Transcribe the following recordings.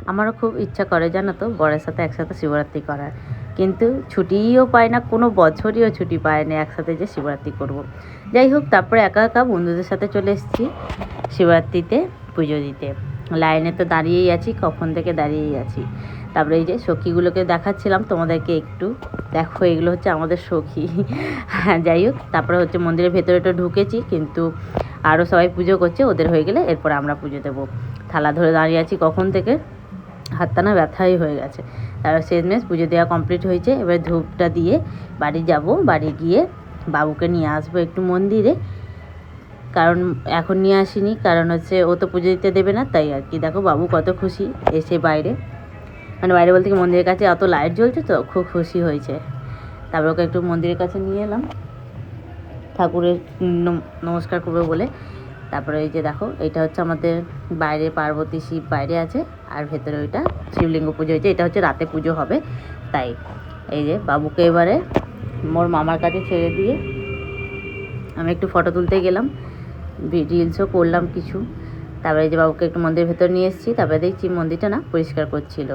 আমারও খুব ইচ্ছা করে জানো তো বরের সাথে একসাথে শিবরাত্রি করার, কিন্তু ছুটিও পায় না, কোনো বছরইও ছুটি পায় না একসাথে যে শিবরাত্রি করব। যাই হোক, তারপরে একা একা বন্ধুদের সাথে চলে এসেছি শিবরাত্রিতে পুজো দিতে। লাইনে তো দাঁড়িয়েই আছি, কখন থেকে দাঁড়িয়েই আছি। তারপরে এই যে সখীগুলোকে দেখাচ্ছিলাম তোমাদেরকে একটু, দেখো এগুলো হচ্ছে আমাদের সখী। হ্যাঁ, যাই হোক, তারপরে হচ্ছে মন্দিরের ভেতরে ঢুকেছি, কিন্তু আরও সবাই পুজো করছে, ওদের হয়ে গেলে এরপর আমরা পুজো দেবো। থালা ধরে দাঁড়িয়ে আছি কখন থেকে, হাতটা না ব্যথাই হয়ে গেছে। তারপর শেষমেশ পুজো দেওয়া কমপ্লিট হয়েছে। এবার ধূপটা দিয়ে বাড়ি যাব, বাড়ি গিয়ে বাবুকে নিয়ে আসবো একটু মন্দিরে, কারণ এখন নিয়ে আসিনি, কারণ হচ্ছে ও তো পুজো দিতে দেবে না, তাই আর কি। দেখো বাবু কত খুশি এসে বাইরে, মানে বাইরে বলতে কি মন্দিরের কাছে এত লাইট জ্বলছে তো খুব খুশি হয়েছে। তারপর ওকে একটু মন্দিরের কাছে নিয়ে এলাম ঠাকুরের নমস্কার করবে বলে। তারপরে এই যে দেখো, এটা হচ্ছে আমাদের বাইরে পার্বতী শিব বাইরে আছে, আর ভেতরে ওইটা শিবলিঙ্গ পুজো হয়েছে। এটা হচ্ছে রাতে পুজো হবে, তাই এই যে বাবুকে এবারে মোর মামার কাছে ছেড়ে দিয়ে আমি একটু ফটো তুলতে গেলাম, রিলসও করলাম কিছু। তারপরে এই যে বাবুকে একটু মন্দিরের ভেতর নিয়ে এসেছি। তারপরে দেখছি মন্দিরটা না পরিষ্কার করছিল,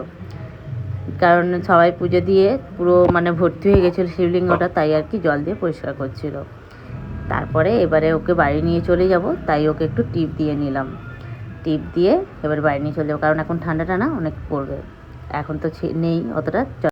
কারণ সবাই পুজো দিয়ে পুরো মানে ভর্তি হয়ে গেছিলো শিবলিঙ্গটা, তাই আর কি জল দিয়ে পরিষ্কার করছিল। তারপরে এবারে ওকে বাড়ি নিয়ে চলে যাব, তাই ওকে একটু টিপ দিয়ে নিলাম। টিপ দিয়ে এবার বাড়ি নিয়ে চলে যাবো, কারণ এখন ঠান্ডাটা না অনেক পড়বে, এখন তো নেই অতটা।